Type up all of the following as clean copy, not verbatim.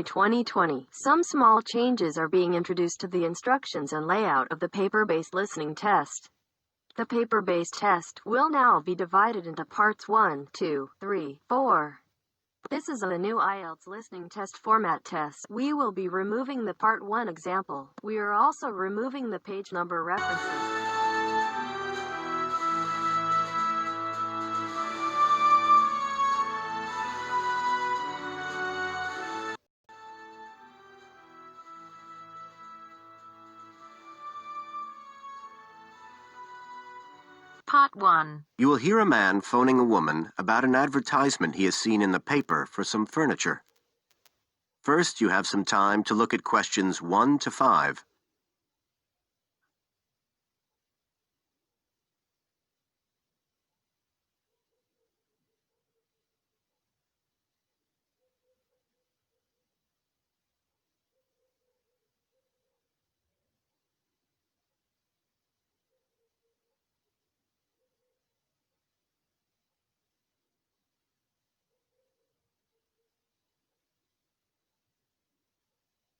January 2020, some small changes are being introduced to the instructions and layout of the paper-based listening test. The paper-based test will now be divided into parts 1, 2, 3, 4. This is a new IELTS listening test format test. We will be removing the part 1 example. We are also removing the page number references. Part 1. You will hear a man phoning a woman about an advertisement he has seen in the paper for some furniture. First, you have some time to look at questions 1 to 5.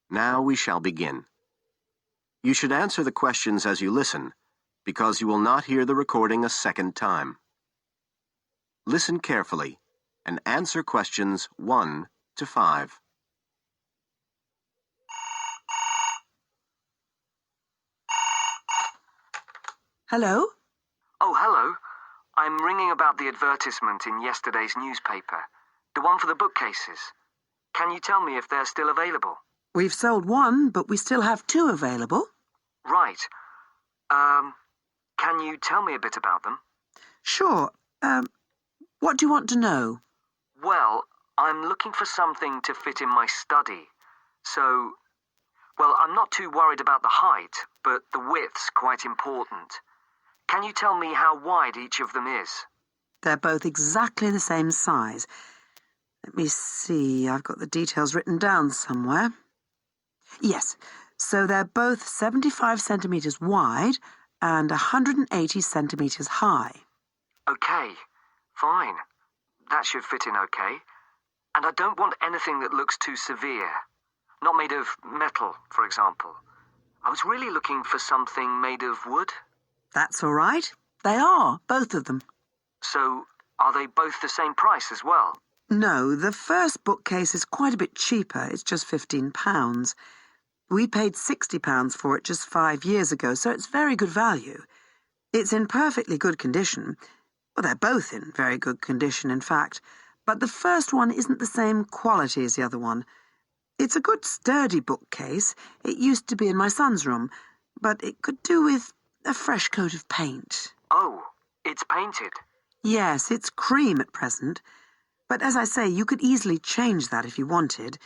Now we shall begin. You should answer the questions as you listen, because you will not hear the recording a second time. Listen carefully and answer questions 1 to 5. Hello? Oh, hello. I'm ringing about the advertisement in yesterday's newspaper. The one for the bookcases. Can you tell me if they're still available? We've sold one, but we still have 2 available. Right. Can you tell me a bit about them? Sure. What do you want to know? Well, I'm looking for something to fit in my study. Well, I'm not too worried about the height, but the width's quite important. Can you tell me how wide each of them is? They're both exactly the same size. Let me see, I've got the details written down somewhere. Yes, so they're both 75 centimetres wide and 180 centimetres high. Okay, fine. That should fit in okay. And I don't want anything that looks too severe. Not made of metal, for example. I was really looking for something made of wood. That's all right. They are, both of them. So, are they both the same price as well? No, the first bookcase is quite a bit cheaper. It's just £15. We paid £60 for it just 5 years ago, so it's very good value. It's in perfectly good condition. Well, they're both in very good condition, in fact. But the first one isn't the same quality as the other one. It's a good, sturdy bookcase. It used to be in my son's room, but it could do with a fresh coat of paint. Oh, it's painted? Yes, it's cream at present. But as I say, you could easily change that if you wanted,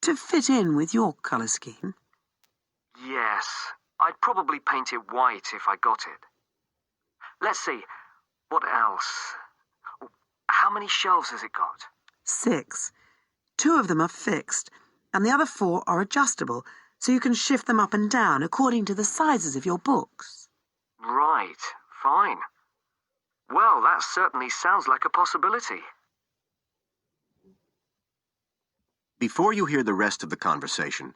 to fit in with your colour scheme. Yes, I'd probably paint it white if I got it. Let's see, what else? How many shelves has it got? 6. 2 of them are fixed, and the other 4 are adjustable, so you can shift them up and down according to the sizes of your books. Right, fine. Well, that certainly sounds like a possibility. Before you hear the rest of the conversation,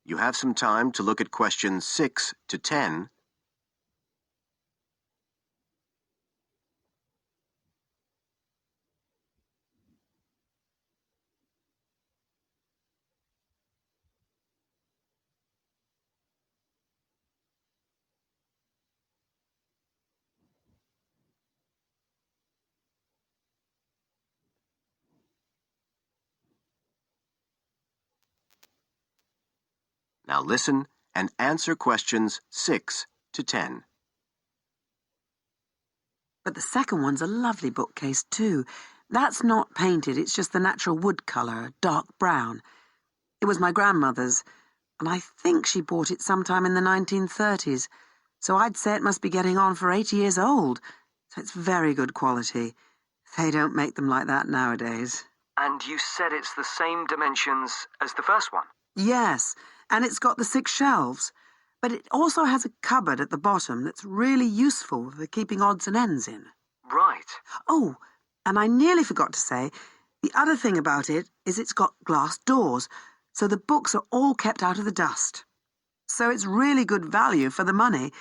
you have some time to look at questions 6 to 10. Now listen and answer questions 6 to 10. But the second one's a lovely bookcase too. That's not painted, it's just the natural wood colour, dark brown. It was my grandmother's, and I think she bought it sometime in the 1930s, so I'd say it must be getting on for 80 years old, so it's very good quality. They don't make them like that nowadays. And you said it's the same dimensions as the first one? Yes, and it's got the 6 shelves, but it also has a cupboard at the bottom that's really useful for keeping odds and ends in. Right. Oh, and I nearly forgot to say, the other thing about it is it's got glass doors, so the books are all kept out of the dust. So it's really good value for the money.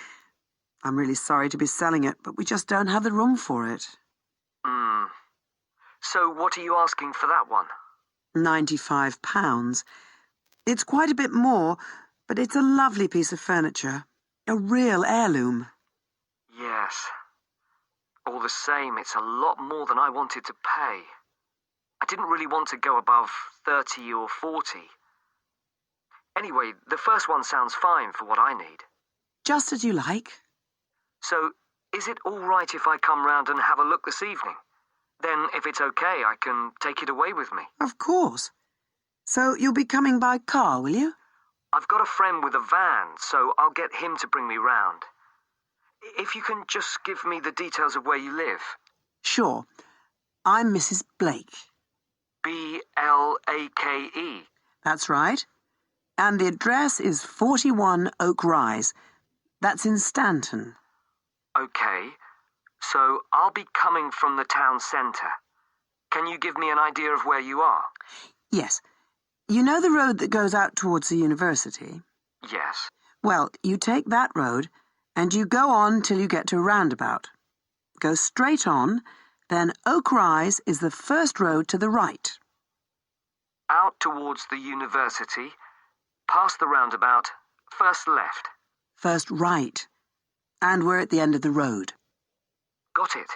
I'm really sorry to be selling it, but we just don't have the room for it. So what are you asking for that one? £95. It's quite a bit more, but it's a lovely piece of furniture. A real heirloom. Yes. All the same, it's a lot more than I wanted to pay. I didn't really want to go above 30 or 40. Anyway, the first one sounds fine for what I need. Just as you like. So, is it all right if I come round and have a look this evening? Then, if it's okay, I can take it away with me. Of course. So you'll be coming by car, will you? I've got a friend with a van, so I'll get him to bring me round. If you can just give me the details of where you live. Sure. I'm Mrs. Blake. B-L-A-K-E. That's right. And the address is 41 Oak Rise. That's in Stanton. Okay. So I'll be coming from the town centre. Can you give me an idea of where you are? Yes. You know the road that goes out towards the university? Yes. Well, you take that road and you go on till you get to a roundabout. Go straight on, then Oak Rise is the first road to the right. Out towards the university, past the roundabout, first left. First right. And we're at the end of the road. Got it.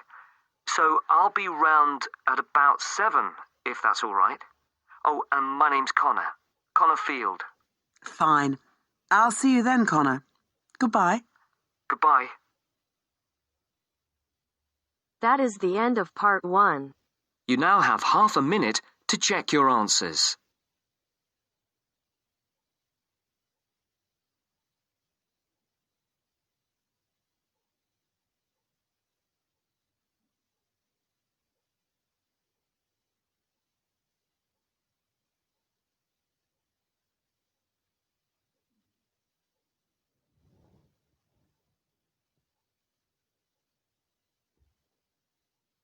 So I'll be round at about 7, if that's all right. Oh, and my name's Connor. Connor Field. Fine. I'll see you then, Connor. Goodbye. Goodbye. That is the end of part 1. You now have half a minute to check your answers.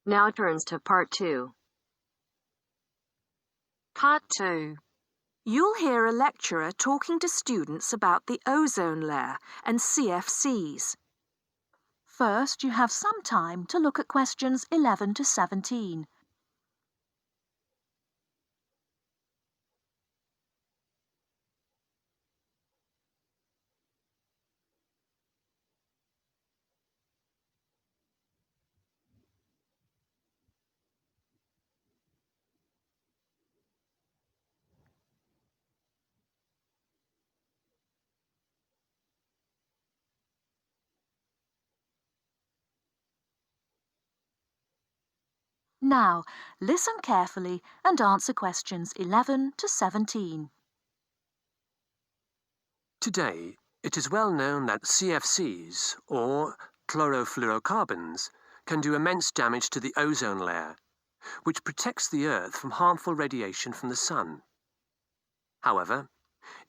Now turns to part 2. Part 2. You'll hear a lecturer talking to students about the ozone layer and CFCs. First, you have some time to look at questions 11 to 17. Now, listen carefully and answer questions 11 to 17. Today, it is well known that CFCs, or chlorofluorocarbons, can do immense damage to the ozone layer, which protects the Earth from harmful radiation from the sun. However,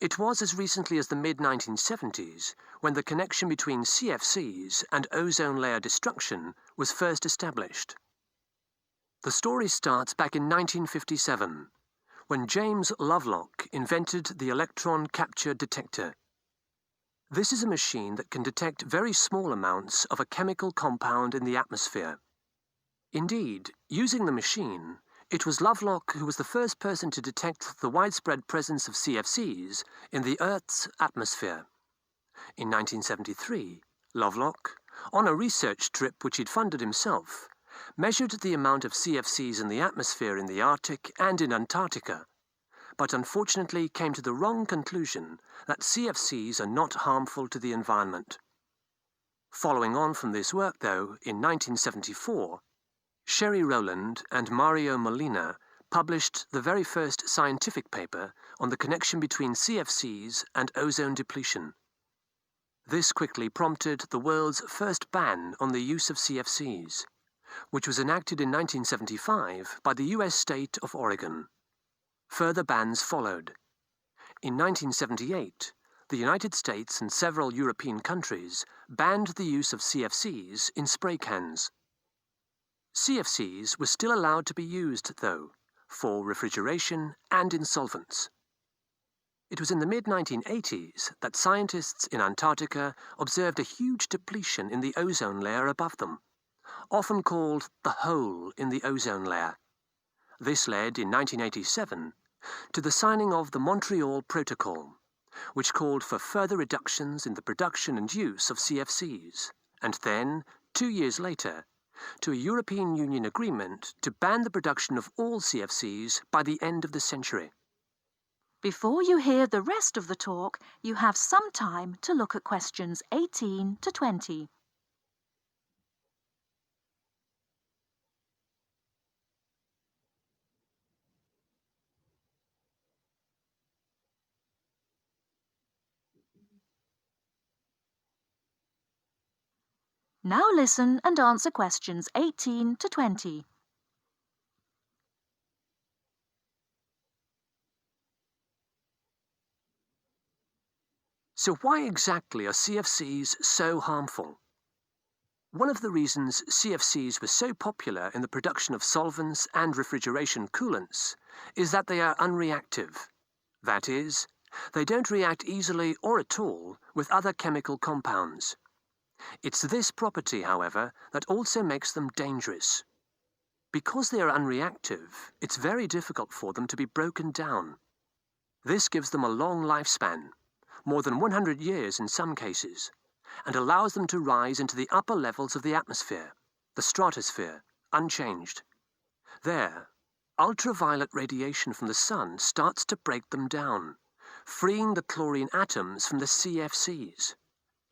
it was as recently as the mid-1970s when the connection between CFCs and ozone layer destruction was first established. The story starts back in 1957, when James Lovelock invented the electron capture detector. This is a machine that can detect very small amounts of a chemical compound in the atmosphere. Indeed, using the machine, it was Lovelock who was the first person to detect the widespread presence of CFCs in the Earth's atmosphere. In 1973, Lovelock, on a research trip which he'd funded himself, measured the amount of CFCs in the atmosphere in the Arctic and in Antarctica, but unfortunately came to the wrong conclusion that CFCs are not harmful to the environment. Following on from this work, though, in 1974, Sherry Rowland and Mario Molina published the very first scientific paper on the connection between CFCs and ozone depletion. This quickly prompted the world's first ban on the use of CFCs, which was enacted in 1975 by the US state of Oregon. Further bans followed. In 1978, the United States and several European countries banned the use of CFCs in spray cans. CFCs were still allowed to be used, though, for refrigeration and in solvents. It was in the mid-1980s that scientists in Antarctica observed a huge depletion in the ozone layer above them, often called the hole in the ozone layer. This led, in 1987, to the signing of the Montreal Protocol, which called for further reductions in the production and use of CFCs, and then, 2 years later, to a European Union agreement to ban the production of all CFCs by the end of the century. Before you hear the rest of the talk, you have some time to look at questions 18 to 20. Now listen and answer questions 18 to 20. So why exactly are CFCs so harmful? One of the reasons CFCs were so popular in the production of solvents and refrigeration coolants is that they are unreactive. That is, they don't react easily or at all with other chemical compounds. It's this property, however, that also makes them dangerous. Because they are unreactive, it's very difficult for them to be broken down. This gives them a long lifespan, more than 100 years in some cases, and allows them to rise into the upper levels of the atmosphere, the stratosphere, unchanged. There, ultraviolet radiation from the sun starts to break them down, freeing the chlorine atoms from the CFCs.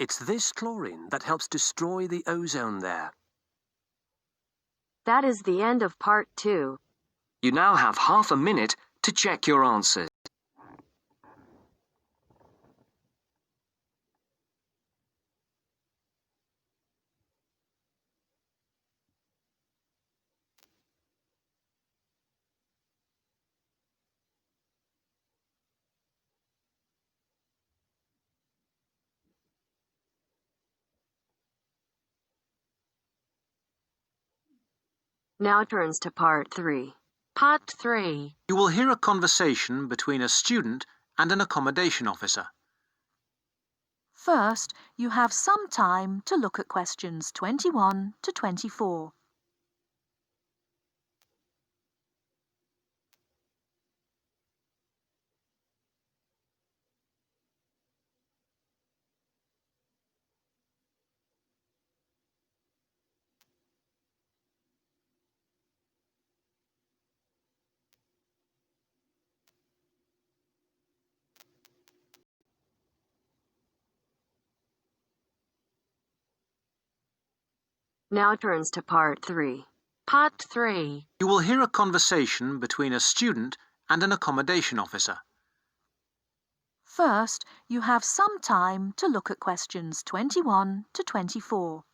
It's this chlorine that helps destroy the ozone there. That is the end of part 2. You now have half a minute to check your answers. Now turns to part 3. Part 3. You will hear a conversation between a student and an accommodation officer. First, you have some time to look at questions 21 to 24. Now turns to part 3. Part 3. You will hear a conversation between a student and an accommodation officer. First, you have some time to look at questions 21 to 24.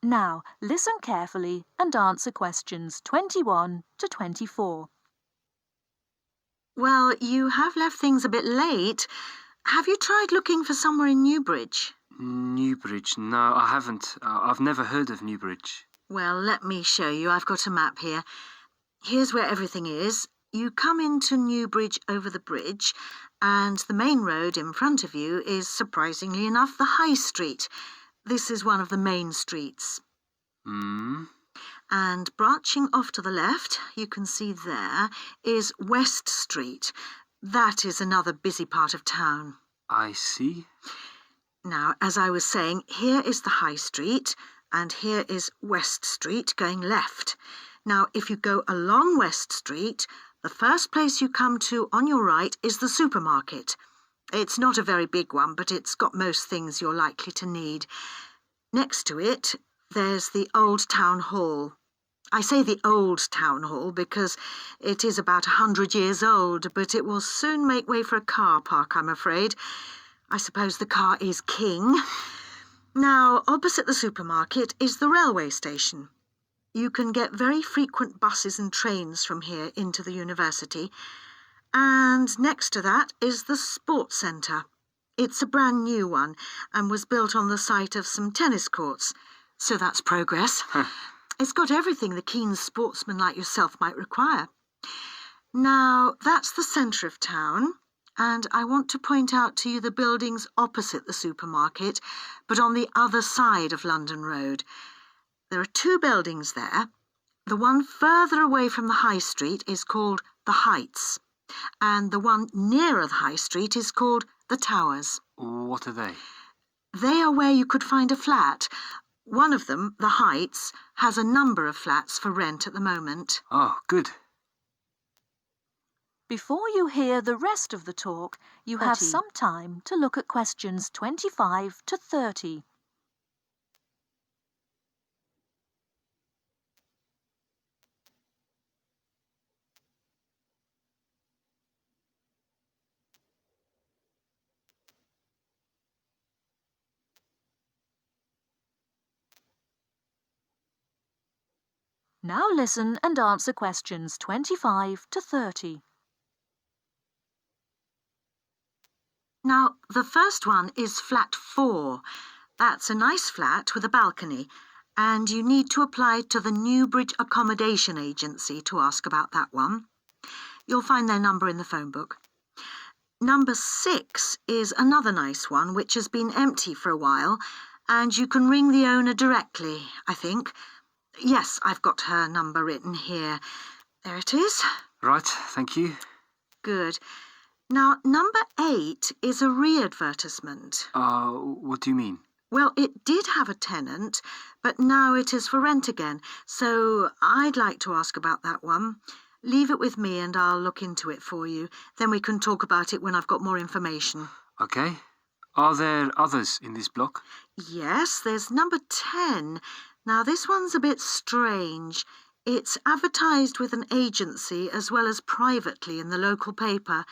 Now, listen carefully and answer questions 21 to 24. Well, you have left things a bit late. Have you tried looking for somewhere in Newbridge? Newbridge? No, I haven't. I've never heard of Newbridge. Well, let me show you. I've got a map here. Here's where everything is. You come into Newbridge over the bridge, and the main road in front of you is, surprisingly enough, the High Street. This is one of the main streets. And branching off to the left, you can see there, is West Street. That is another busy part of town. I see. Now, as I was saying, here is the High Street, and here is West Street going left. Now, if you go along West Street, the first place you come to on your right is the supermarket. It's not a very big one, but it's got most things you're likely to need. Next to it, there's the Old Town Hall. I say the Old Town Hall because it is about 100 years old, but it will soon make way for a car park, I'm afraid. I suppose the car is king. Now, opposite the supermarket is the railway station. You can get very frequent buses and trains from here into the university. And next to that is the sports centre. It's a brand new one and was built on the site of some tennis courts. So that's progress. It's got everything the keen sportsman like yourself might require. Now, that's the centre of town, and I want to point out to you the buildings opposite the supermarket, but on the other side of London Road. There are two buildings there. The one further away from the High Street is called the Heights, and the one nearer the High Street is called the Towers. What are they? They are where you could find a flat. One of them, the Heights, has a number of flats for rent at the moment. Oh, good. Before you hear the rest of the talk, you have 30. some time to look at questions 25 to 30. Now listen and answer questions 25 to 30. Now, the first one is flat 4. That's a nice flat with a balcony, and you need to apply to the Newbridge Accommodation Agency to ask about that one. You'll find their number in the phone book. Number 6 is another nice one which has been empty for a while, and you can ring the owner directly, I think. Yes, I've got her number written here. There it is. Right, thank you. Good. Now, number 8 is a re-advertisement. What do you mean? Well, it did have a tenant, but now it is for rent again, so I'd like to ask about that one. Leave it with me and I'll look into it for you. Then we can talk about it when I've got more information. Okay. Are there others in this block? Yes, there's number 10. Now, this one's a bit strange. It's advertised with an agency as well as privately in the local paper.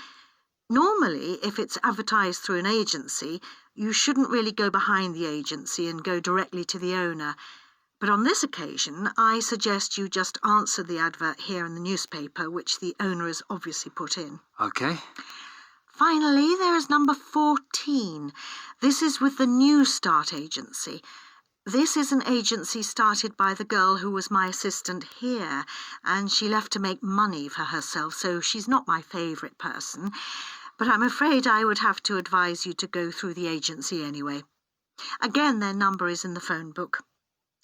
Normally, if it's advertised through an agency, you shouldn't really go behind the agency and go directly to the owner. But on this occasion, I suggest you just answer the advert here in the newspaper, which the owner has obviously put in. Okay. Finally, there is number 14. This is with the New Start agency. This is an agency started by the girl who was my assistant here, and she left to make money for herself, so she's not my favourite person. But I'm afraid I would have to advise you to go through the agency anyway. Again, their number is in the phone book.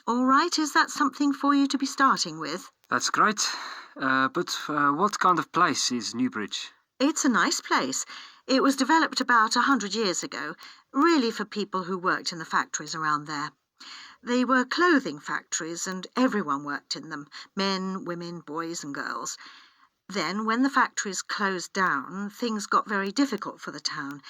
All right, is that something for you to be starting with? That's great. But what kind of place is Newbridge? It's a nice place. It was developed about 100 years ago, really for people who worked in the factories around there. They were clothing factories and everyone worked in them, men, women, boys and girls. Then, when the factories closed down, things got very difficult for the town.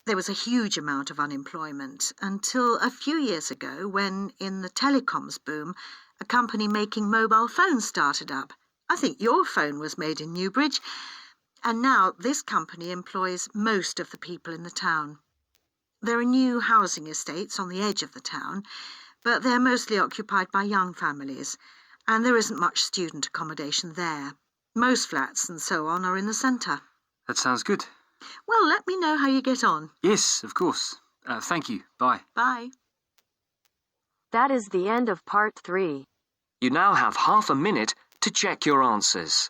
There was a huge amount of unemployment until a few years ago when, in the telecoms boom, a company making mobile phones started up. I think your phone was made in Newbridge. And now this company employs most of the people in the town. There are new housing estates on the edge of the town, but they're mostly occupied by young families, and there isn't much student accommodation there. Most flats and so on are in the centre. That sounds good. Well, let me know how you get on. Yes, of course. Thank you. Bye. Bye. That is the end of part 3. You now have half a minute to check your answers.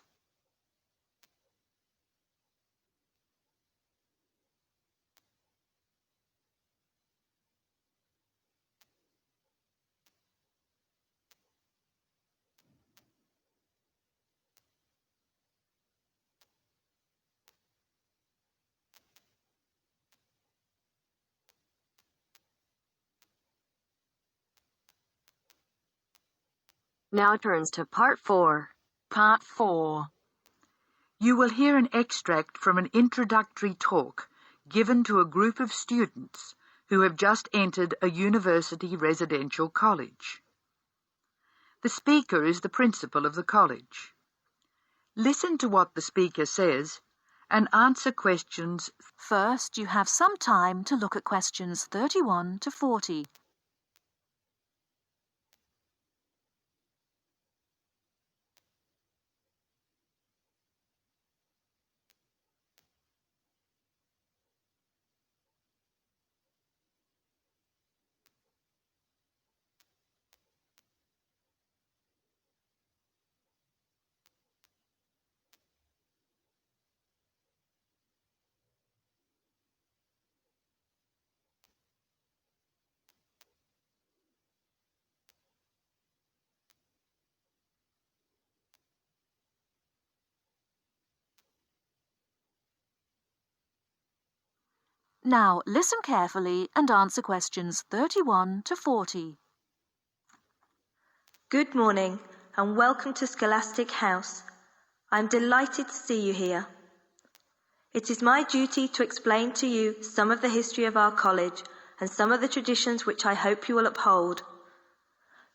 Now turns to part 4. Part 4. You will hear an extract from an introductory talk given to a group of students who have just entered a university residential college. The speaker is the principal of the college. Listen to what the speaker says and answer questions. First, you have some time to look at questions 31 to 40. Now listen carefully and answer questions 31 to 40. Good morning and welcome to Scholastic House. I'm delighted to see you here. It is my duty to explain to you some of the history of our college and some of the traditions which I hope you will uphold.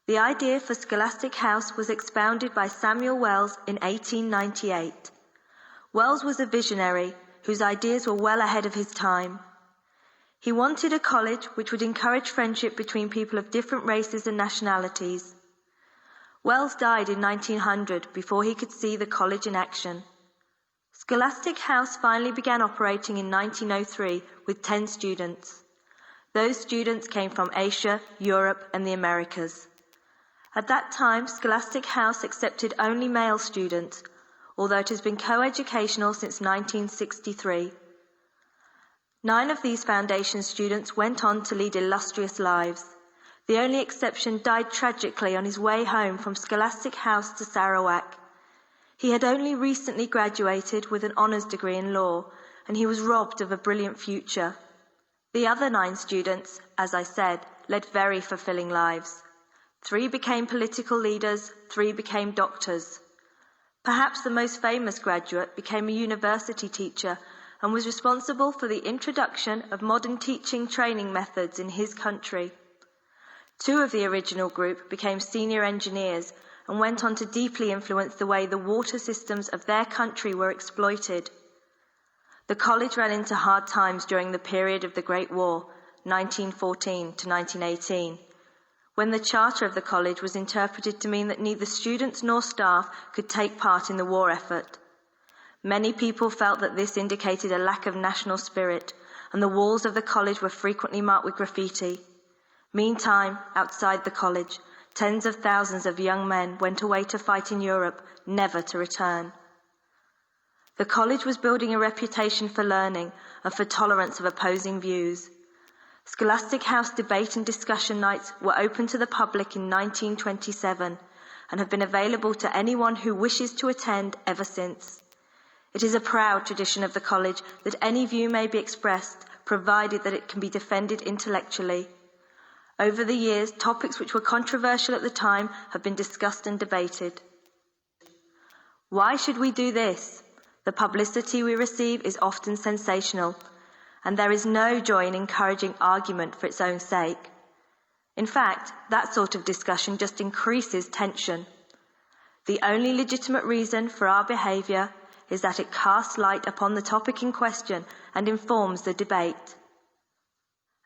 The idea for Scholastic House was expounded by Samuel Wells in 1898. Wells was a visionary whose ideas were well ahead of his time. He wanted a college which would encourage friendship between people of different races and nationalities. Wells died in 1900 before he could see the college in action. Scholastic House finally began operating in 1903 with 10 students. Those students came from Asia, Europe, and the Americas. At that time, Scholastic House accepted only male students, although it has been co-educational since 1963. 9 of these foundation students went on to lead illustrious lives. The only exception died tragically on his way home from Scholastic House to Sarawak. He had only recently graduated with an honours degree in law, and he was robbed of a brilliant future. The other 9 students, as I said, led very fulfilling lives. 3 became political leaders, 3 became doctors. Perhaps the most famous graduate became a university teacher and was responsible for the introduction of modern teaching training methods in his country. 2 of the original group became senior engineers and went on to deeply influence the way the water systems of their country were exploited. The college ran into hard times during the period of the Great War, 1914 to 1918, when the charter of the college was interpreted to mean that neither students nor staff could take part in the war effort. Many people felt that this indicated a lack of national spirit, and the walls of the college were frequently marked with graffiti. Meantime, outside the college, tens of thousands of young men went away to fight in Europe, never to return. The college was building a reputation for learning and for tolerance of opposing views. Scholastic House debate and discussion nights were open to the public in 1927 and have been available to anyone who wishes to attend ever since. It is a proud tradition of the college that any view may be expressed, provided that it can be defended intellectually. Over the years, topics which were controversial at the time have been discussed and debated. Why should we do this? The publicity we receive is often sensational, and there is no joy in encouraging argument for its own sake. In fact, that sort of discussion just increases tension. The only legitimate reason for our behaviour is that it casts light upon the topic in question and informs the debate.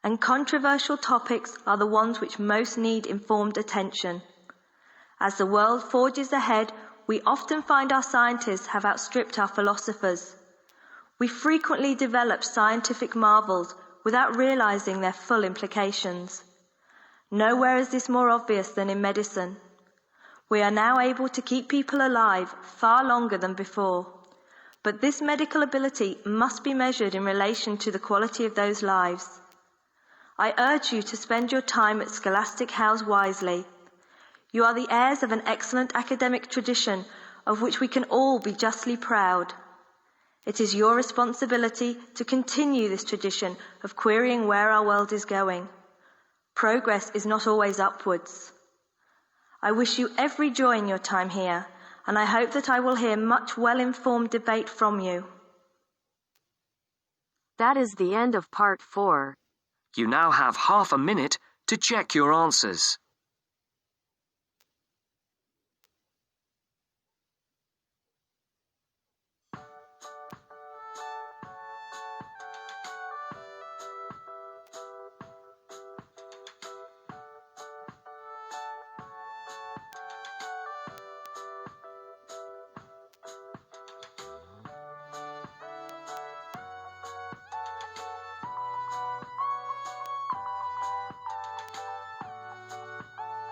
And controversial topics are the ones which most need informed attention. As the world forges ahead, we often find our scientists have outstripped our philosophers. We frequently develop scientific marvels without realizing their full implications. Nowhere is this more obvious than in medicine. We are now able to keep people alive far longer than before. But this medical ability must be measured in relation to the quality of those lives. I urge you to spend your time at Scholastic House wisely. You are the heirs of an excellent academic tradition of which we can all be justly proud. It is your responsibility to continue this tradition of querying where our world is going. Progress is not always upwards. I wish you every joy in your time here, and I hope that I will hear much well-informed debate from you. That is the end of part 4. You now have half a minute to check your answers.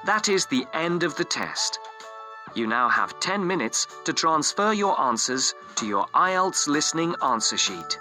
That is the end of the test. You now have 10 minutes to transfer your answers to your IELTS listening answer sheet.